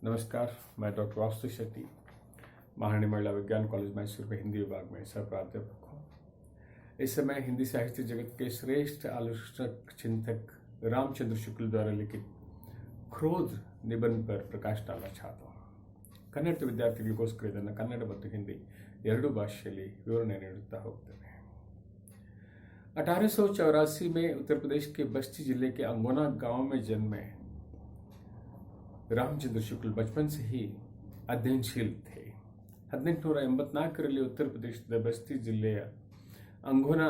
नमस्कार, मैं डॉक्टर वास्तु शेट्टी, महारानी महिला विज्ञान कॉलेज मैसूर में हिंदी विभाग में सह प्राध्यापक हूँ। इस समय हिंदी साहित्य जगत के श्रेष्ठ आलोचक चिंतक रामचंद्र शुक्ल द्वारा लिखित क्रोध निबंध पर प्रकाश डालना चाहता हूँ। कन्नड़ विद्यार्थिಗಳಿಗೋಸ್ಕರ ಇದನ್ನು कन्नड़ ಮತ್ತು ಹಿಂದಿ ಎರಡೂ ಭಾಷೆಯಲ್ಲಿ ವಿವರಣೆ ನೀಡುತ್ತಾ ಹೋಗ್ತೇನೆ। 1884 में उत्तर प्रदेश के बस्ती जिले के अंगोना गांव में जन्मे रामचंद्र शुक्ल बचपन से ही अध्ययनशील थे। 1884ರಲ್ಲಿ उत्तर ಪ್ರದೇಶದ ಬಸ್ತಿ ಜಿಲ್ಲೆಯ ಅಂಗೋನಾ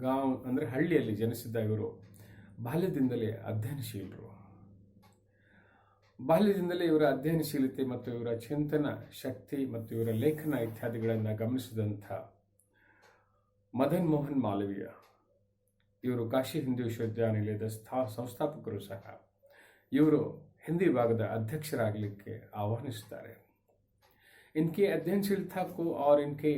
ಗಾಂವ್ ಅಂದರೆ ಹಳ್ಳಿಯಲ್ಲಿ ಜನಿಸಿದ್ದ ಇವರು ಬಾಲ್ಯದಿಂದಲೇ ಅಧ್ಯಯನಶೀಲರು. ಬಾಲ್ಯದಿಂದಲೇ ಇವರ ಅಧ್ಯಯನಶೀಲತೆ ಮತ್ತು ಇವರ ಚಿಂತನ ಶಕ್ತಿ ಮತ್ತು ಇವರ ಲೇಖನ ಇತ್ಯಾದಿಗಳನ್ನು ಗಮನಿಸಿದಂಥ ಮದನ್ ಮೋಹನ್ ಮಾಲವೀಯ ಇವರು ಕಾಶಿ ಹಿಂದೂ ವಿಶ್ವವಿದ್ಯಾನಿಲಯದ ಸಂಸ್ಥಾಪಕರು ಸಹ ಇವರು हिंदी विभागದ अध्यक्षरागलिಕ್ಕೆ आह्वानिಸುತ್ತಾರೆ। इनकी अध्ययनशीलता को और इनके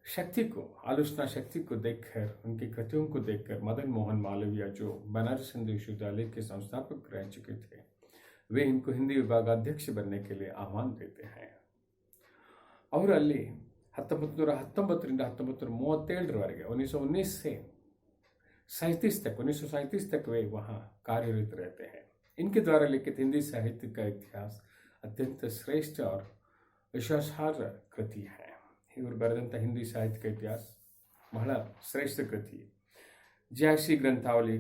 शक्ति को, आलोचना शक्ति को देखकर, उनकी कृतियों को देखकर मदन मोहन मालवीय जो बनारस हिंदू विश्वविद्यालय के संस्थापक रह चुके थे, वे इनको हिंदी विभाग अध्यक्ष बनने के लिए आह्वान देते हैं। और ಅಲ್ಲಿ 1919 ರಿಂದ 1937 1919 से 1937 तक वे वहाँ कार्यरत रहते हैं। इनके द्वारा लिखित हिंदी साहित्य का इतिहास अत्यंत श्रेष्ठ और विश्वासार्ह कृति है। इवर बरेದಂತ हिंदी साहित्य का इतिहास ಬಹಳ ಶ್ರೇಷ್ಠ ಕೃತಿ। ಜಾಶಿ ಗ್ರಂಥಾವಳಿ,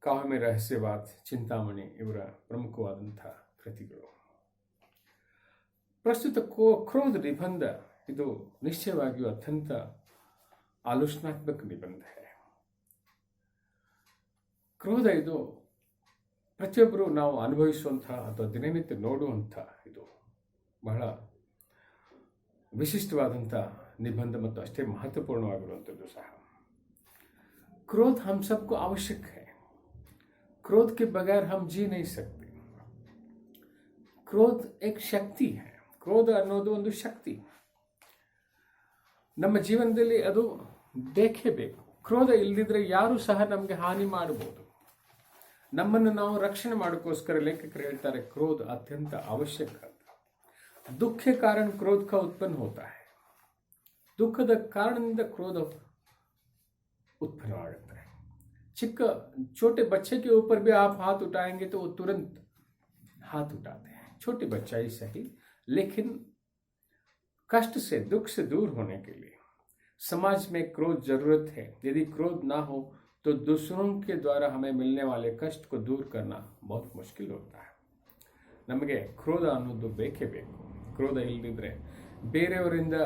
ಕಾವ್ಯ में रहस्यवाद, ಚಿಂತಾಮಣಿ ಇವರ ಪ್ರಮುಖವಾದಂಥ ಕೃತಿಗಳು। ಪ್ರಸ್ತುತ ಕ್ರೋಧ ನಿಬಂಧ ಇದು ನಿಶ್ಚಯವಾಗಿಯೂ ಅತ್ಯಂತ ಆಲೋಚನಾತ್ಮಕ ನಿಬಂಧ है। ಕ್ರೋಧ ಇದು ಪ್ರತಿಯೊಬ್ಬರು ನಾವು ಅನುಭವಿಸುವಂತಹ ಅಥವಾ ದಿನನಿತ್ಯ ನೋಡುವಂಥ ಇದು ಬಹಳ ವಿಶಿಷ್ಟವಾದಂಥ निबंध ಮತ್ತು ಅಷ್ಟೇ ಮಹತ್ವಪೂರ್ಣವಾಗಿರುವಂಥದ್ದು ಸಹ। क्रोध हम सबको आवश्यक है। क्रोध के बगैर हम जी नहीं सकते। क्रोध एक शक्ति है। ಕ್ರೋಧ ಅನ್ನೋದು ಒಂದು ಶಕ್ತಿ, ನಮ್ಮ ಜೀವನದಲ್ಲಿ ಅದು ಬೇಕೇ ಬೇಕು। ಕ್ರೋಧ ಇಲ್ಲದಿದ್ರೆ ಯಾರು ಸಹ ನಮಗೆ ಹಾನಿ ಮಾಡಬಹುದು। ನಮ್ಮನ್ನು ನಾವು ರಕ್ಷಣೆ ಮಾಡೋಕ್ಕೋಸ್ಕರ ಲೇಖಕರು ಹೇಳ್ತಾರೆ क्रोध अत्यंत आवश्यक है। दुख के कारण क्रोध का उत्पन्न होता है। दुखದ ಕಾರಣದಿಂದ क्रोध उत्पन्न है। छोटे बच्चे के ऊपर भी आप हाथ उठाएंगे तो वो तुरंत हाथ उठाते हैं। छोटे बच्चा ही सही, लेकिन कष्ट से, दुख से दूर होने के लिए समाज में क्रोध जरूरत है। यदि क्रोध ना हो तो दूसरों के द्वारा हमें मिलने वाले कष्ट को दूर करना बहुत मुश्किल होता है। ನಮಗೆ ಕ್ರೋಧ ಅನ್ನೋದು ಬೇಕೇ ಬೇಕು। ಕ್ರೋಧ ಇಲ್ಲದಿದ್ದರೆ ಬೇರೆಯವರಿಂದ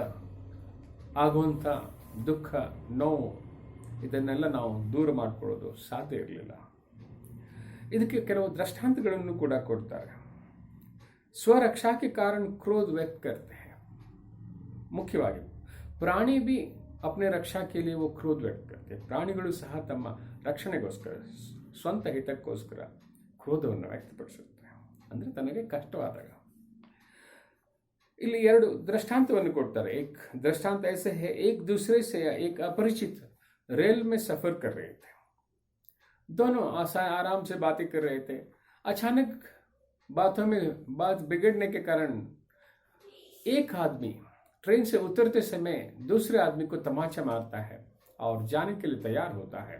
ಆಗುವಂಥ ದುಃಖ, ನೋವು ಇದನ್ನೆಲ್ಲ ನಾವು ದೂರ ಮಾಡಿಕೊಳ್ಳೋದು ಸಾಧ್ಯ ಇರಲಿಲ್ಲ। ಇದಕ್ಕೆ ಕೆಲವು ದೃಷ್ಟಾಂತಗಳನ್ನು ಕೂಡ ಕೊಡ್ತಾರೆ। स्वरक्षा के कारण क्रोध व्यक्त करते हैं। ಮುಖ್ಯವಾಗಿ ಪ್ರಾಣಿ भी अपने रक्षा के लिए वो क्रोध व्यक्त करते हैं। ಪ್ರಾಣಿಗಳು ಸಹ ತಮ್ಮ ರಕ್ಷಣೆಗೋಸ್ಕರ, ಸ್ವಂತ ಹಿತಕ್ಕೋಸ್ಕರ ಕ್ರೋಧವನ್ನು ವ್ಯಕ್ತಪಡಿಸುತ್ತೆ, ಅಂದರೆ ತನಗೆ ಕಷ್ಟವಾದಾಗ। ಇಲ್ಲಿ ಎರಡು दृष्टांतವನ್ನು ಕೊಡ್ತಾರೆ। एक दृष्टांत ऐसे है, एक दूसरे से एक अपरिचित रेल में सफर कर रहे थे। दोनों आराम से बातें कर रहे थे। अचानक बातों में बात बिगड़ने के कारण एक आदमी ट्रेन से उतरते समय दूसरे आदमी को तमाचा मारता है और जाने के लिए तैयार होता है,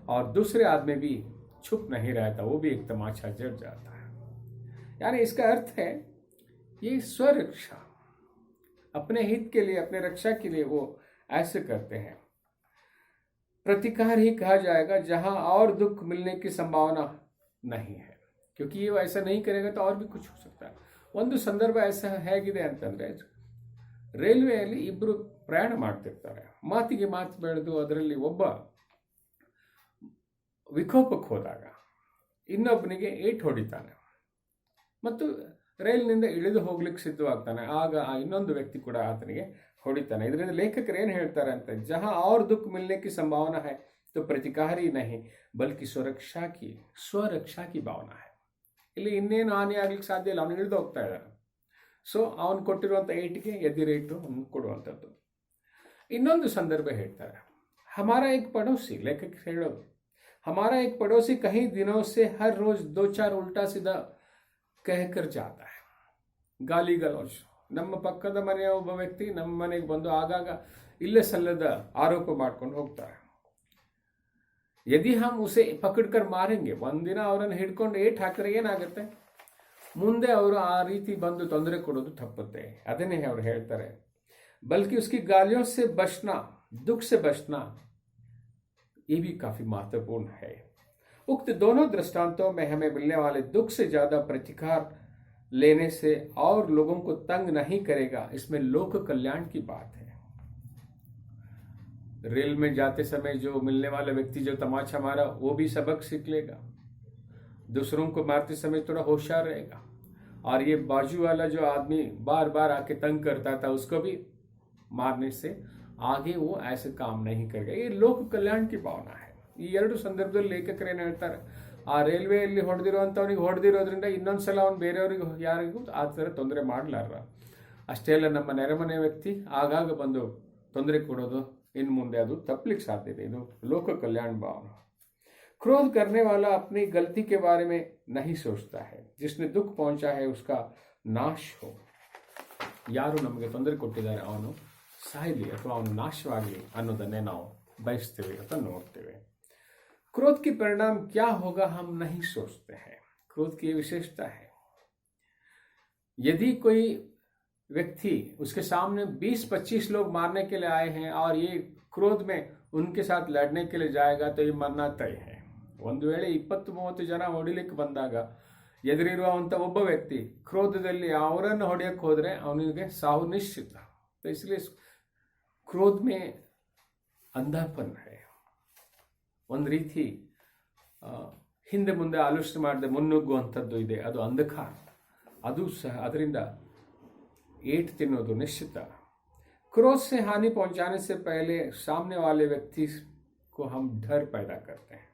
और दूसरे आदमी भी छुप नहीं रहता, वो भी एक तमाचा जड़ जाता है। यानी इसका अर्थ है ये स्वरक्षा, अपने हित के लिए, अपने रक्षा के लिए वो ऐसे करते हैं। प्रतिकार ही कहा जाएगा जहां और दुख मिलने की संभावना नहीं है, क्योंकि ये ऐसा नहीं करेगा तो और भी कुछ हो सकता है। ಒಂದು ಸಂದರ್ಭ ऐसा ಹೇಗಿದೆ ಅಂತಂದ್ರೆ, ರೈಲ್ವೆಯಲ್ಲಿ ಇಬ್ಬರು ಪ್ರಯಾಣ ಮಾಡ್ತಿರ್ತಾರೆ, ಮಾತಿಗೆ ಮಾತು ಬೆಳೆದು ಅದರಲ್ಲಿ ಒಬ್ಬ ವಿಕೋಪಕ್ಕೆ ಹೋದಾಗ ಇನ್ನೊಬ್ಬನಿಗೆ ಏಟು ಹೊಡಿತಾನೆ ಮತ್ತು ರೈಲಿನಿಂದ ಇಳಿದು ಹೋಗ್ಲಿಕ್ಕೆ ಸಿದ್ಧವಾಗ್ತಾನೆ। ಆಗ ಆ ಇನ್ನೊಂದು ವ್ಯಕ್ತಿ ಕೂಡ ಆತನಿಗೆ ಹೊಡಿತಾನೆ। ಇದರಿಂದ ಲೇಖಕರು ಏನು ಹೇಳ್ತಾರೆ ಅಂತ, ಜहाँ और दुख मिलने की संभावना है तो प्रतिकार ही नहीं बल्कि स्वरक्षा की भावना है। ಇಲ್ಲಿ ಇನ್ನೇನು ಹಾನಿ ಆಗ್ಲಿಕ್ಕೆ ಸಾಧ್ಯ ಇಲ್ಲ, ಅವನು ಇಳಿದು ಹೋಗ್ತಾ ಇದ್ದಾನೆ। ಸೊ ಅವನು ಕೊಟ್ಟಿರುವಂಥ ಏಟಿಗೆ ಎದಿರೇಟು ಕೊಡುವಂಥದ್ದು। ಇನ್ನೊಂದು ಸಂದರ್ಭ ಹೇಳ್ತಾರೆ, हमारा एक पड़ोसी, लेखक ಹೇಳೋದು, हमारा एक पड़ोसी कई दिनों से हर रोज 2-4 उल्टा सीधा कहकर जाता है. ಗಾಲಿ ಗಲೋಚ್. ನಮ್ಮ ಪಕ್ಕದ ಮನೆಯ ಒಬ್ಬ ವ್ಯಕ್ತಿ ನಮ್ಮ ಮನೆಗೆ ಬಂದು ಆಗಾಗ ಇಲ್ಲೇ ಸಲ್ಲದ ಆರೋಪ ಮಾಡ್ಕೊಂಡು ಹೋಗ್ತಾರೆ. ಯದಿ ಹಮ್ ಉಸೆ ಪಕಡ್ಕರ್ ಮಾರೆಂಗೆ, ಒಂದಿನ ಅವರನ್ನು ಹಿಡ್ಕೊಂಡು ಏಟ್ ಹಾಕಿದ್ರೆ ಏನಾಗುತ್ತೆ, ಮುಂದೆ ಅವರು ಆ ರೀತಿ ಬಂದು ತೊಂದರೆ ಕೊಡೋದು ತಪ್ಪುತ್ತೆ. ಅದನ್ನೇ ಅವರು ಹೇಳ್ತಾರೆ, बल्कि उसकी गालियों से बचना, दुख से बचना, ये भी काफी महत्वपूर्ण है. उक्त दोनों दृष्टांतों में हमें मिलने वाले दुख से ज्यादा प्रतिकार लेने से और लोगों को तंग नहीं करेगा, इसमें लोक कल्याण की बात है. रेल में जाते समय जो मिलने वाला व्यक्ति जो तमाचा मारा वो भी सबक सीख लेगा, दूसरों को मारते समय थोड़ा होशियार रहेगा, और ये बाजू वाला जो आदमी बार बार आके तंग करता था उसको भी मारने से आगे वो ऐसे काम नहीं करेगा. ये लोक कल्याण की भावना है. ಈ ಎರಡು ಸಂದರ್ಭದಲ್ಲಿ ಲೇಖಕರೇನು ಹೇಳ್ತಾರೆ, ಆ ರೈಲ್ವೆಯಲ್ಲಿ ಹೊಡೆದಿರುವಂಥವನಿಗೆ ಹೊಡೆದಿರೋದ್ರಿಂದ ಇನ್ನೊಂದ್ಸಲ ಅವನು ಬೇರೆಯವ್ರಿಗೆ ಯಾರಿಗೂ ಆ ಥರ ತೊಂದರೆ ಮಾಡಲಾರ. ಅಷ್ಟೇ ಅಲ್ಲ, ನಮ್ಮ ನೆರೆಮನೆ ವ್ಯಕ್ತಿ ಆಗಾಗ ಬಂದು ತೊಂದರೆ ಕೊಡೋದು ಇನ್ನು ಮುಂದೆ ಅದು ತಪ್ಪಲಿಕ್ಕೆ ಸಾಧ್ಯ ಇದೆ. ಇದು ಲೋಕ ಕಲ್ಯಾಣ ಭಾವನೆ. क्रोध करने वाला अपनी गलती के बारे में नहीं सोचता है, जिसने दुख पहुंचा है उसका नाश हो. ಯಾರು ನಮಗೆ ತೊಂದರೆ ಕೊಟ್ಟಿದ್ದಾರೆ ಅವನು ಸಾಯಲಿ ಅಥವಾ ಅವನು ನಾಶವಾಗಲಿ ಅನ್ನೋದನ್ನೇ ನಾವು ಬಯಸ್ತೇವೆ ಅಥವಾ ನೋಡ್ತೇವೆ. क्रोध के परिणाम क्या होगा हम नहीं सोचते हैं. क्रोध की विशेषता है, यदि कोई व्यक्ति उसके सामने 20-25 लोग मारने के लिए आए हैं और ये क्रोध में उनके साथ लड़ने के लिए जाएगा तो ये मरना तय है. ಒಂದು ವೇಳೆ 20-30 ಜನ ಹೊಡಿಲಿಕ್ಕೆ ಬಂದಾಗ ಎದುರಿರುವಂಥ ಒಬ್ಬ ವ್ಯಕ್ತಿ ಕ್ರೋಧದಲ್ಲಿ ಅವರನ್ನು ಹೊಡೆಯಕ್ಕೆ ಹೋದರೆ ಅವನಿಗೆ ಸಾವು ನಿಶ್ಚಿತ. तो इसलिए क्रोध में अंधापन है. ಒಂದು ರೀತಿ ಹಿಂದೆ ಮುಂದೆ ಆಲೋಚನೆ ಮಾಡದೆ ಮುನ್ನುಗ್ಗುವಂಥದ್ದು ಇದೆ, ಅದು ಅಂಧಕಾರ. ಅದು ಸಹ ಅದರಿಂದ ಏಟು ತಿನ್ನೋದು ನಿಶ್ಚಿತ. क्रोध से हानि पहुंचाने से पहले सामने वाले व्यक्ति को हम डर पैदा करते हैं.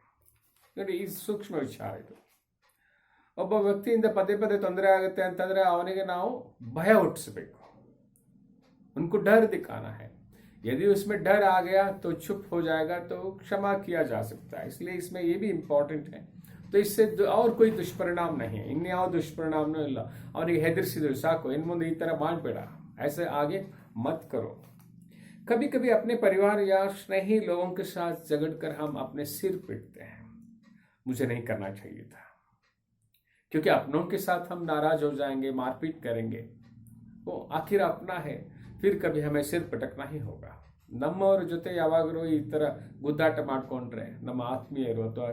ನೋಡಿ, ಈ ಸೂಕ್ಷ್ಮ ವಿಚಾರ ಇದು. ಒಬ್ಬ ವ್ಯಕ್ತಿಯಿಂದ ಪದೇ ಪದೇ ತೊಂದರೆ ಆಗುತ್ತೆ ಅಂತಂದ್ರೆ ಅವನಿಗೆ ನಾವು ಭಯ ಹುಟ್ಟಿಸಬೇಕು. उनको डर दिखाना है. यदि उसमें डर आ गया तो चुप हो जाएगा तो क्षमा किया जा सकता है. इसलिए इसमें ये भी इंपॉर्टेंट है. तो इससे और कोई दुष्परिणाम नहीं है, इन्याव दुष्परिणाम नहीं ಇಲ್ಲ. ಅವನಿಗೆ ಹೆದರಿಸಿದ್ರು ಸಾಕು, ಇನ್ನು ಮುಂದೆ ಈ ತರ ಮಾಡಬೇಡ, ऐसे आगे मत करो. कभी कभी अपने परिवार या स्नेही लोगों के साथ झगड़कर हम अपने सिर पीटते हैं, मुझे नहीं करना चाहिए था, क्योंकि अपनों के साथ हम नाराज हो जाएंगे, मारपीट करेंगे. वो आखिर अपना है, फिर कभी हमें सिर पटकना ही होगा. ನಮ್ಮವರ ಜೊತೆ ಯಾವಾಗಲೂ ಈ ಥರ ಗುದ್ದಾಟ ಮಾಡಿಕೊಂಡ್ರೆ, ನಮ್ಮ ಆತ್ಮೀಯರು ಅಥವಾ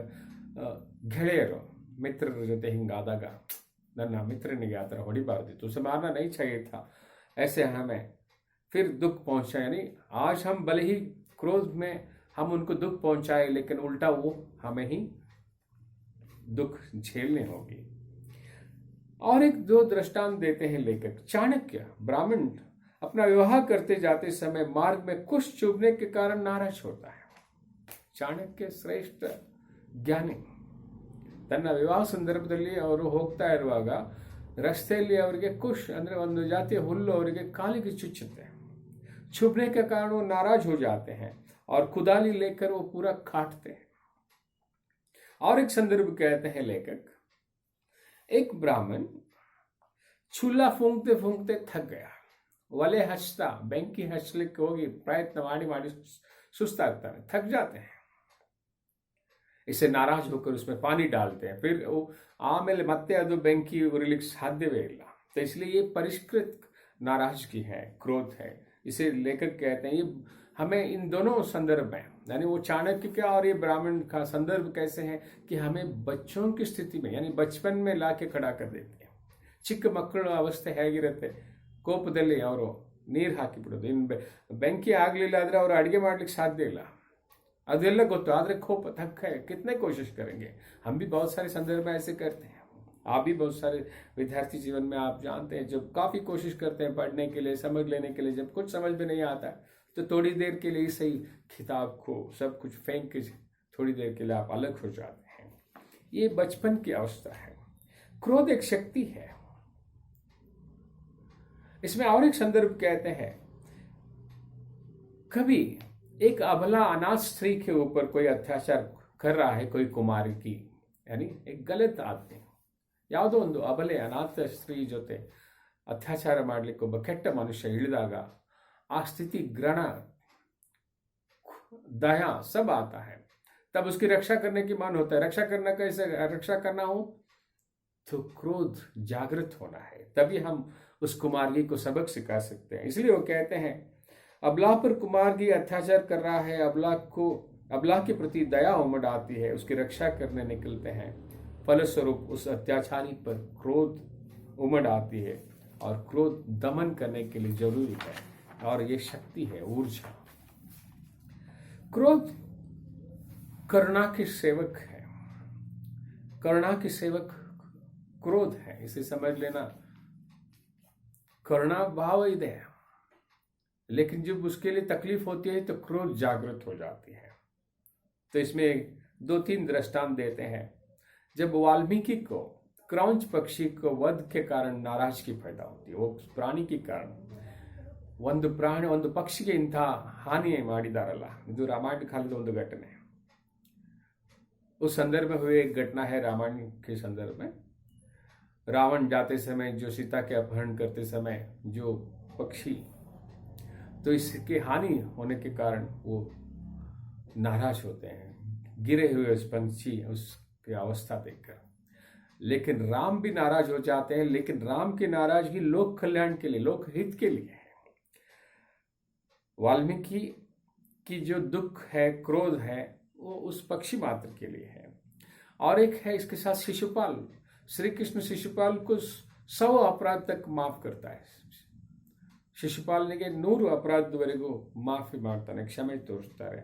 ಗೆಳೆಯರು ಮಿತ್ರರ ಜೊತೆ ಹಿಂಗಾದಾಗ, ನನ್ನ ಮಿತ್ರನಿಗೆ ಆ ಥರ ಹೊಡಿಬಾರ್ದಿತ್ತು, उसे मारना नहीं चाहिए था, ऐसे हमें फिर दुख पहुंचा. यानी आज हम भले ही क्रोध में हम उनको दुख पहुंचाए, लेकिन उल्टा वो हमें ही दुख झेलने होगी. और एक दो दृष्टांत देते हैं लेखक. चाणक्य ब्राह्मण अपना विवाह करते जाते समय मार्ग में कुश चुभने के कारण नाराज होता है. चाणक्य ಶ್ರೇಷ್ಠ ಜ್ಞಾನಿ. ತನ್ನ ವಿವಾಹ ಸಂದರ್ಭದಲ್ಲಿ ಅವರು ಹೋಗ್ತಾ ಇರುವಾಗ ರಸ್ತೆಯಲ್ಲಿ ಅವರಿಗೆ ಕುಶ್ ಅಂದ್ರೆ ಒಂದು ಜಾತಿಯ ಹುಲ್ಲು ಅವರಿಗೆ ಕಾಲಿಗೆ ಚುಚ್ಚುತ್ತೆ. चुभने के कारण वो नाराज हो जाते हैं और कुदाली लेकर वो पूरा काटते हैं. और एक संदर्भ कहते हैं लेखक, एक ब्राह्मण चूल्हा फूंकते फूंकते थक गया. ಒಲೆ ಹಚ್ತಾ ಬೆಂಕಿ ಹಚ್ಚಲಿಕ್ಕೆ ಹೋಗಿ ಪ್ರಯತ್ನ ಮಾಡಿ ಮಾಡಿ ಸುಸ್ತಾಗ್ತಾನೆ, थक जाते हैं. इससे नाराज होकर उसमें पानी डालते हैं, फिर वो ಆಮೇಲೆ ಮತ್ತೆ ಅದು ಬೆಂಕಿ ಉರಿಲಿಕ್ಕೆ ಸಾಧ್ಯವೇ ಇಲ್ಲ. तो इसलिए ये परिष्कृत नाराजगी है, क्रोध है. इसे लेखक कहते हैं, ये हमें इन दोनों संदर्भ में, यानी वो चाणक्य का और ये ब्राह्मण का संदर्भ कैसे है कि हमें बच्चों की स्थिति में, यानी बचपन में ला के खड़ा कर देते हैं. ಚಿಕ್ಕ ಮಕ್ಕಳ ಅವಸ್ಥೆ ಹೇಗಿರುತ್ತೆ, ಕೋಪದಲ್ಲಿ ಅವರು ನೀರು ಹಾಕಿಬಿಡೋದು. ಇನ್ನು ಬೆಂಕಿ ಆಗಲಿಲ್ಲ ಆದರೆ ಅವರು ಅಡುಗೆ ಮಾಡ್ಲಿಕ್ಕೆ ಸಾಧ್ಯ ಇಲ್ಲ, ಅದೆಲ್ಲ ಗೊತ್ತು. ಆದರೆ ಕೋಪ थक है, कितने कोशिश करेंगे. हम भी बहुत सारे संदर्भ में ऐसे करते हैं. आप भी बहुत सारे विद्यार्थी जीवन में आप जानते हैं, जब काफ़ी कोशिश करते हैं पढ़ने के लिए, समझ लेने के लिए, जब कुछ समझ में नहीं आता तो थोड़ी देर के लिए सही किताब को सब कुछ फेंक के थोड़ी देर के लिए आप अलग हो जाते हैं. ये बचपन की अवस्था है. क्रोध एक शक्ति है. इसमें और एक संदर्भ कहते हैं, कभी एक अबला अनाथ स्त्री के ऊपर कोई अत्याचार कर रहा है, कोई कुमारी की, यानी एक गलत आदमी ಯಾವುದೋ ಒಂದು ಅಬಲೆ ಅನಾಥ ಸ್ತ್ರೀ ಜೊತೆ ಅತ್ಯಾಚಾರ ಮಾಡಲಿಕ್ಕೆ ಒಬ್ಬ ಕೆಟ್ಟ ಮನುಷ್ಯ ಇಳಿದಾಗ ಆ ಸ್ಥಿತಿ ग्रहण दया सब आता है, तब उसकी रक्षा करने की मन होता है। रक्षा करना कैसे रक्षा करना हो तो क्रोध जागृत होना है, तभी हम उस कुमारगी को सबक सिखा सकते हैं। इसलिए वो कहते हैं अबला पर कुमारगी अत्याचार कर रहा है, अबला के प्रति दया उमड़ आती है, उसकी रक्षा करने निकलते हैं। फलस्वरूप उस अत्याचारी पर क्रोध उमड़ आती है और क्रोध दमन करने के लिए जरूरी है, और ये शक्ति है, ऊर्जा। क्रोध करुणा के सेवक है, करुणा के सेवक क्रोध है, इसे समझ लेना। करुणा भाव इधर है, लेकिन जब उसके लिए तकलीफ होती है तो क्रोध जागृत हो जाती है। तो इसमें 2-3 दृष्टांत देते हैं। जब वाल्मीकि को क्रौंच पक्षी को वध के कारण नाराजगी पैदा होती है, वो प्राणी के कारण, ಒಂದು ಪಕ್ಷಿಗೆ ಇಂಥ हानि ಮಾಡಿದಾರಲ್ಲ, ಇದು रामायण कालದ ಒಂದು घटನೆ। उस संदर्भ में हुए एक घटना है रामायण के संदर्भ में। रावण जाते समय जो सीता के अपहरण करते समय जो पक्षी, तो इसके हानि होने के कारण वो नाराज होते हैं, गिरे हुए उस पंछी उसकी अवस्था देखकर। लेकिन राम भी नाराज हो जाते हैं, लेकिन राम की नाराजगी लोक कल्याण के लिए, लोक हित के लिए है। वाल्मीकि की जो दुख है, क्रोध है, वो उस पक्षी मात्र के लिए है। और एक है इसके साथ शिशुपाल। श्री कृष्ण शिशुपाल को 100 अपराध तक माफ करता है। ಶಿಶುಪಾಲನಿಗೆ 100 ಅಪರಾಧದವರೆಗೂ ಮಾಫಿ ಮಾಡ್ತಾನೆ, ಕ್ಷಮೆ ತೋರಿಸ್ತಾರೆ।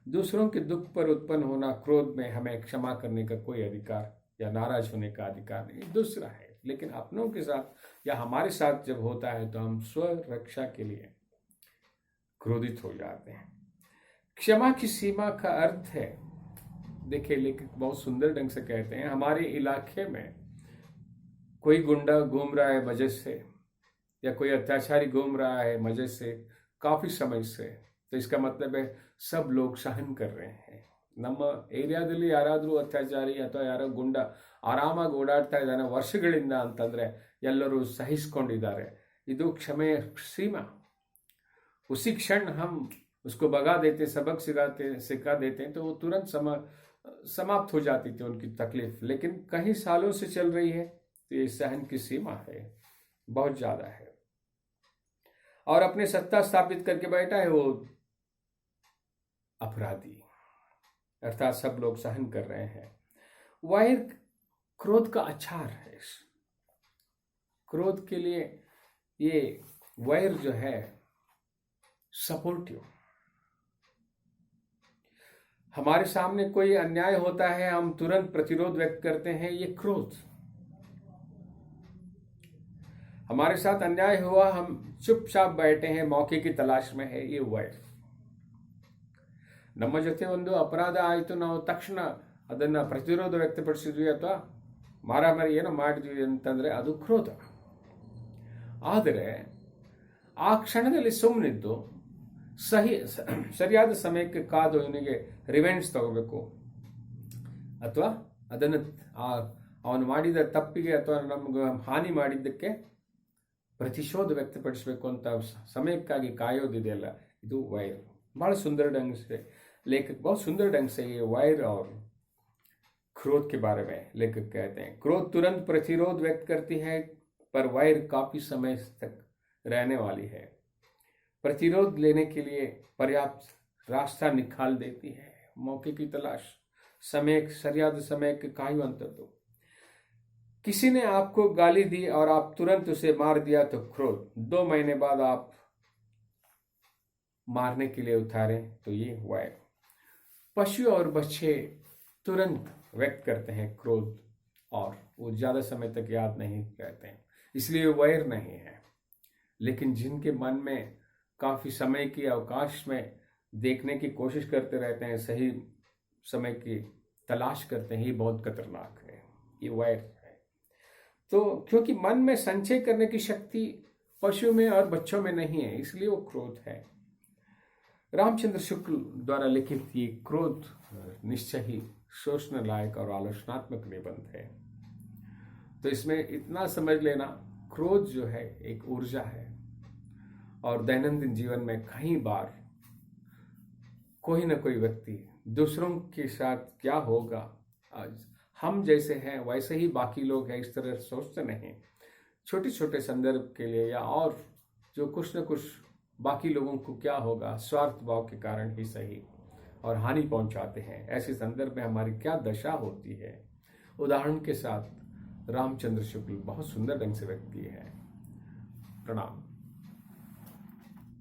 दूसरों के दुख पर उत्पन्न होना, क्रोध में हमें क्षमा करने का कोई अधिकार या नाराज होने का अधिकार नहीं, दूसरा है। लेकिन अपनों के साथ या हमारे साथ जब होता है तो हम स्व रक्षा के लिए क्रोधित हो जाते हैं। क्षमा की सीमा का अर्थ है, देखिए लेकिन बहुत सुंदर ढंग से कहते हैं, हमारे इलाके में कोई गुंडा घूम रहा है वजह से, या कोई अत्याचारी घूम रहा है वजह से काफी समय से, तो इसका मतलब है सब लोग सहन कर रहे हैं। ನಮ್ಮ ಏರಿಯಾದಲ್ಲಿ ಯಾರಾದರೂ ಅತ್ಯಾಚಾರಿ ಅಥವಾ ಯಾರೋ ಗುಂಡ ಆರಾಮಾಗಿ ಓಡಾಡ್ತಾ ಇದ್ದಾನೆ ವರ್ಷಗಳಿಂದ ಅಂತಂದ್ರೆ ಎಲ್ಲರೂ ಸಹಿಸಿಕೊಂಡಿದ್ದಾರೆ, ಇದು ಕ್ಷಮೆಯ ಸೀಮಾ। उसी क्षण हम उसको भगा देते, सबक सिखा देते हैं, तो वो तुरंत समाप्त हो जाती थी उनकी तकलीफ। लेकिन कई सालों से चल रही है, तो ये सहन की सीमा है, बहुत ज्यादा है। और अपने सत्ता स्थापित करके बैठा है वो अपराधी, अर्थात सब लोग सहन कर रहे हैं। वैर क्रोध का आचार है। क्रोध के लिए ये वैर जो है सपोर्टिव। हमारे सामने कोई अन्याय होता है, हम तुरंत प्रतिरोध व्यक्त करते हैं, ये क्रोध। हमारे साथ अन्याय हुआ, हम चुपचाप बैठे हैं, मौके की तलाश में है, ये वैर। ನಮ್ಮ ಜೊತೆ ಒಂದು ಅಪರಾಧ ಆಯಿತು, ನಾವು ತಕ್ಷಣ ಅದನ್ನ ಪ್ರತಿರೋಧ ವ್ಯಕ್ತಪಡಿಸಿದ್ವಿ ಅಥವಾ ಮಾರಾಮಾರಿ ಏನೋ ಮಾಡಿದ್ವಿ ಅಂತಂದ್ರೆ ಅದು ಕ್ರೋಧ। ಆದರೆ ಆ ಕ್ಷಣದಲ್ಲಿ ಸುಮ್ಮನಿದ್ದು ಸರಿಯಾದ ಸಮಯಕ್ಕೆ ಕಾದು ಇವನಿಗೆ ರಿವೆಂಜ್ ತಗೋಬೇಕು, ಅಥವಾ ಅದನ್ನು ಅವನು ಮಾಡಿದ ತಪ್ಪಿಗೆ ಅಥವಾ ನಮ್ಗೆ ಹಾನಿ ಮಾಡಿದ್ದಕ್ಕೆ ಪ್ರತಿಶೋಧ ವ್ಯಕ್ತಪಡಿಸಬೇಕು ಅಂತ ಸಮಯಕ್ಕಾಗಿ ಕಾಯೋದಿದೆಯಲ್ಲ, ಇದು वैर। बड़ा सुंदर ढंग से लेखक बहुत सुंदर ढंग से ये वैर और क्रोध के बारे में लेखक कहते हैं। क्रोध तुरंत प्रतिरोध व्यक्त करती है, पर वैर काफी समय तक रहने वाली है, प्रतिरोध लेने के लिए पर्याप्त रास्ता निकाल देती है। मौके की तलाश, समय सरियाद समय के कायुವಂತದ್ದು। किसी ने आपको गाली दी और आप तुरंत उसे मार दिया तो क्रोध, 2 महीने बाद आप मारने के लिए उतारे तो ये वैर। पशु और बच्चे तुरंत व्यक्त करते हैं क्रोध, और वो ज्यादा समय तक याद नहीं रहते हैं, इसलिए वैर नहीं है। लेकिन जिनके मन में काफी समय की अवकाश में देखने की कोशिश करते रहते हैं, सही समय की तलाश करते हैं, ये बहुत खतरनाक है, ये वैर है। तो क्योंकि मन में संचय करने की शक्ति पशु में और बच्चों में नहीं है, इसलिए वो क्रोध है। रामचंद्र शुक्ल द्वारा लिखित ये क्रोध निश्चय ही सोचने लायक और आलोचनात्मक निबंध है। तो इसमें इतना समझ लेना, क्रोध जो है एक ऊर्जा है, और दैनंदिन जीवन में कई बार कोई ना कोई व्यक्ति दूसरों के साथ क्या होगा, आज हम जैसे हैं वैसे ही बाकी लोग हैं, इस तरह सोचते नहीं। छोटे छोटे संदर्भ के लिए या और जो कुछ न कुछ बाकी लोगों को क्या होगा, स्वार्थ भाव के कारण ही सही, और हानि पहुंचाते हैं। ऐसे संदर्भ में हमारी क्या दशा होती है, उदाहरण के साथ रामचंद्र शुक्ल बहुत सुंदर ढंग से व्यक्त किए हैं। प्रणाम।